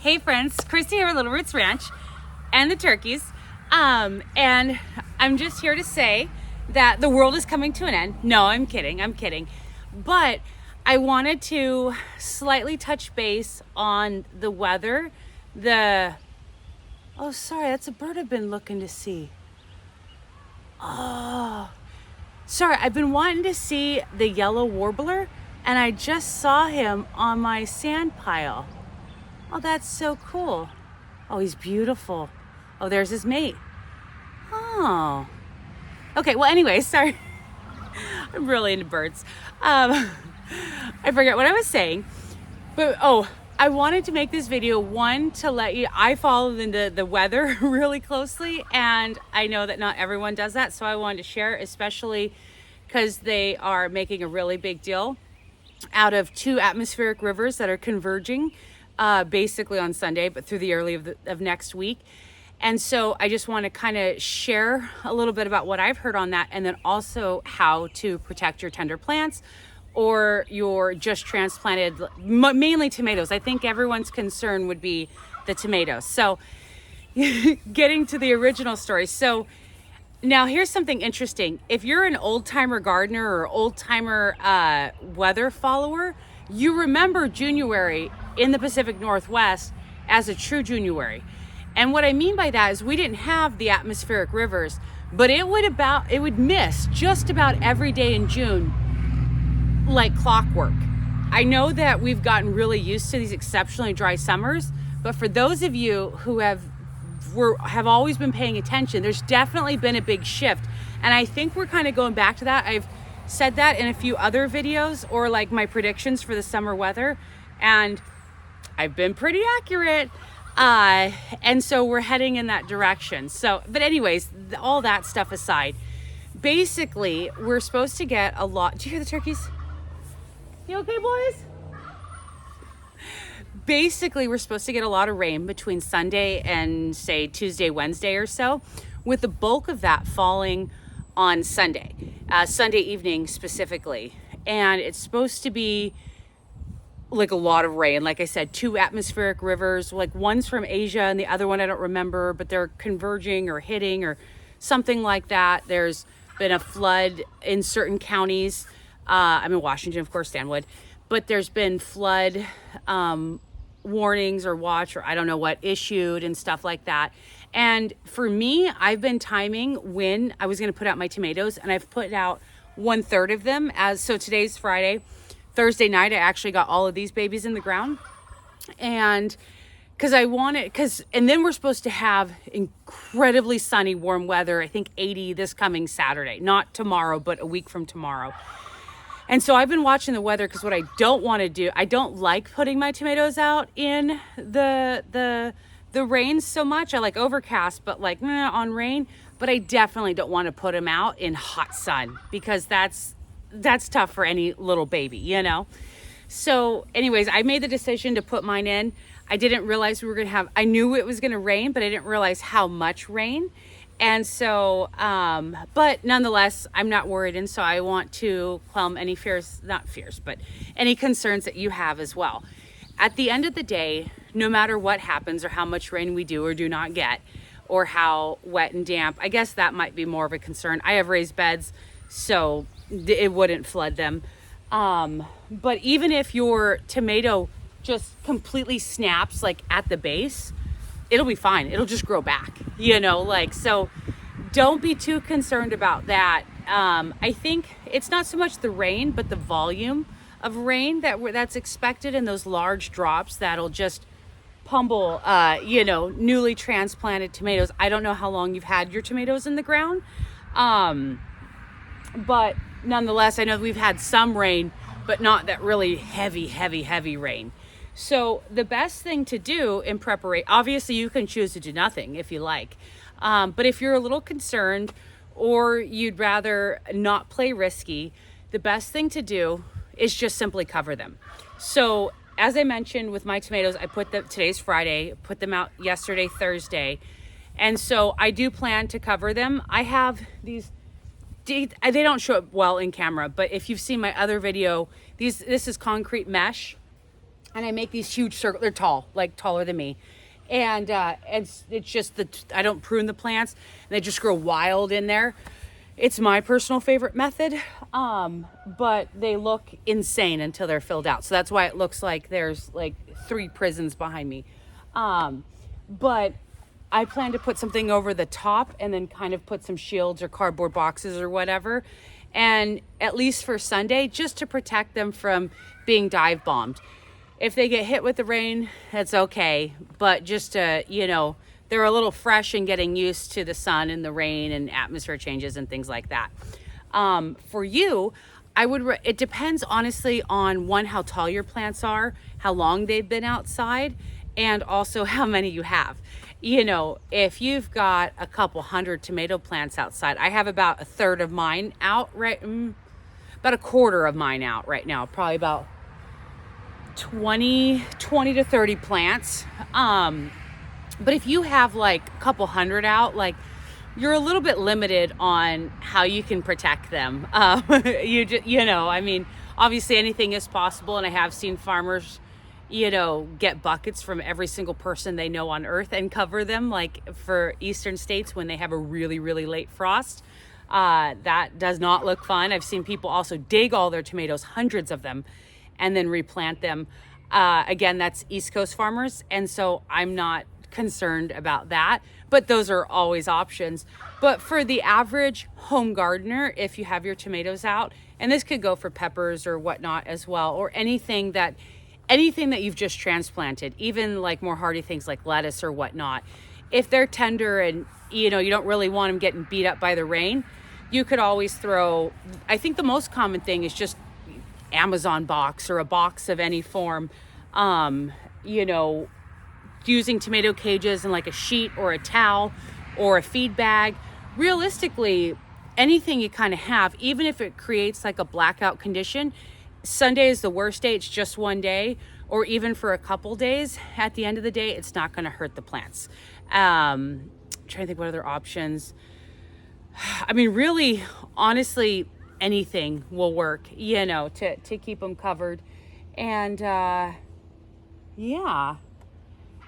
Hey friends, Christy here at Little Roots Ranch and the turkeys. And I'm just here to say that the world is coming to an end. No, I'm kidding. But I wanted to slightly touch base on the weather. Oh, sorry, that's a bird I've been looking to see. Oh, sorry, I've been wanting to see the yellow warbler, and I just saw him on my sand pile. Oh, that's so cool. Oh, he's beautiful. Oh, there's his mate. Oh. Okay, well, anyway, sorry. I'm really into birds. I forget what I was saying. But, I wanted to make this video, one, to let you, I follow the weather really closely, and I know that not everyone does that, so I wanted to share, especially because they are making a really big deal out of two atmospheric rivers that are converging basically on Sunday, but through the early of next week. And so I just want to kind of share a little bit about what I've heard on that, and then also how to protect your tender plants or your just transplanted, mainly tomatoes. I think everyone's concern would be the tomatoes. So getting to the original story. So now here's something interesting. If you're an old timer gardener or old timer weather follower, you remember January in the Pacific Northwest as a true Junuary. And what I mean by that is we didn't have the atmospheric rivers, but it would miss just about every day in June like clockwork. I know that we've gotten really used to these exceptionally dry summers, but for those of you who have always been paying attention, there's definitely been a big shift. And I think we're kind of going back to that. I've said that in a few other videos, or like my predictions for the summer weather, and I've been pretty accurate. And so we're heading in that direction. So, but anyways, all that stuff aside, basically we're supposed to get a lot. Do you hear the turkeys? You okay, boys? Basically, we're supposed to get a lot of rain between Sunday and say Tuesday, Wednesday or so, with the bulk of that falling on Sunday evening specifically. And it's supposed to be like a lot of rain. Like I said, two atmospheric rivers, like one's from Asia and the other one I don't remember, but they're converging or hitting or something like that. There's been a flood in certain counties. I'm in Washington, of course, Stanwood, but there's been flood warnings or watch or I don't know what issued and stuff like that. And for me, I've been timing when I was going to put out my tomatoes, and I've put out 1/3 of them. So today's Friday. Thursday night, I actually got all of these babies in the ground. And and then we're supposed to have incredibly sunny, warm weather. I think 80 this coming Saturday, not tomorrow, but a week from tomorrow. And so I've been watching the weather, because what I don't want to do, I don't like putting my tomatoes out in the rain so much. I like overcast, but like on rain, but I definitely don't want to put them out in hot sun, because that's tough for any little baby, you know? So anyways, I made the decision to put mine in. I didn't realize we were going to have, I knew it was going to rain, but I didn't realize how much rain. And so, but nonetheless, I'm not worried. And so I want to quell any but any concerns that you have as well. At the end of the day, no matter what happens or how much rain we do or do not get, or how wet and damp, I guess that might be more of a concern. I have raised beds, so it wouldn't flood them. But even if your tomato just completely snaps like at the base, it'll be fine. It'll just grow back, so don't be too concerned about that. I think it's not so much the rain, but the volume of rain that's expected, and those large drops that'll just pummel, newly transplanted tomatoes. I don't know how long you've had your tomatoes in the ground. But nonetheless, I know we've had some rain, but not that really heavy rain. So the best thing to do in preparation, obviously you can choose to do nothing if you like. But if you're a little concerned, or you'd rather not play risky, the best thing to do is just simply cover them. So as I mentioned with my tomatoes, today's Friday, put them out yesterday, Thursday. And so I do plan to cover them. I have these, they don't show up well in camera, but if you've seen my other video, this is concrete mesh and I make these huge circles. They're tall, like taller than me. And it's just I don't prune the plants, and they just grow wild in there. It's my personal favorite method, but they look insane until they're filled out. So that's why it looks like there's like 3 prisons behind me. But I plan to put something over the top and then kind of put some shields or cardboard boxes or whatever. And at least for Sunday, just to protect them from being dive bombed. If they get hit with the rain, that's okay. But just to, they're a little fresh and getting used to the sun and the rain and atmosphere changes and things like that. For you, it depends honestly on how tall your plants are, how long they've been outside, and also how many you have. If you've got a couple hundred tomato plants outside, I have about a third of mine out, about a quarter of mine out right now, probably about 20 to 30 plants. But if you have like a couple hundred out, like you're a little bit limited on how you can protect them. I mean, obviously anything is possible. And I have seen farmers, get buckets from every single person they know on earth and cover them. Like for eastern states, when they have a really, really late frost, that does not look fun. I've seen people also dig all their tomatoes, hundreds of them, and then replant them. Again, that's East Coast farmers. And so I'm not concerned about that, but those are always options. But for the average home gardener, if you have your tomatoes out, and this could go for peppers or whatnot as well, or anything that you've just transplanted, even like more hardy things like lettuce or whatnot, if they're tender and you don't really want them getting beat up by the rain, you could always throw, I think the most common thing is just Amazon box or a box of any form, using tomato cages and like a sheet or a towel or a feed bag. Realistically, anything you kind of have, even if it creates like a blackout condition, Sunday is the worst day, it's just one day, or even for a couple days, at the end of the day, it's not going to hurt the plants. I'm trying to think what other options. I mean, really, honestly, anything will work, to keep them covered. And yeah,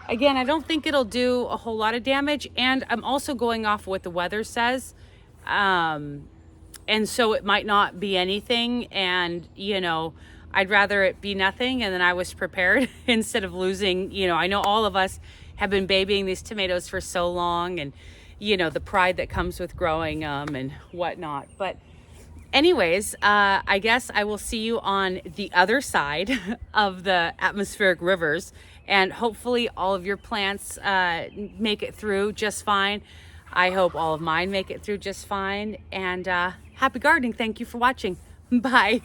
again, I don't think it'll do a whole lot of damage. And I'm also going off what the weather says. And so it might not be anything. And, I'd rather it be nothing. And then I was prepared instead of losing, I know all of us have been babying these tomatoes for so long, and, the pride that comes with growing them and whatnot. But anyways, I guess I will see you on the other side of the atmospheric rivers, and hopefully all of your plants make it through just fine. I hope all of mine make it through just fine. And happy gardening. Thank you for watching. Bye.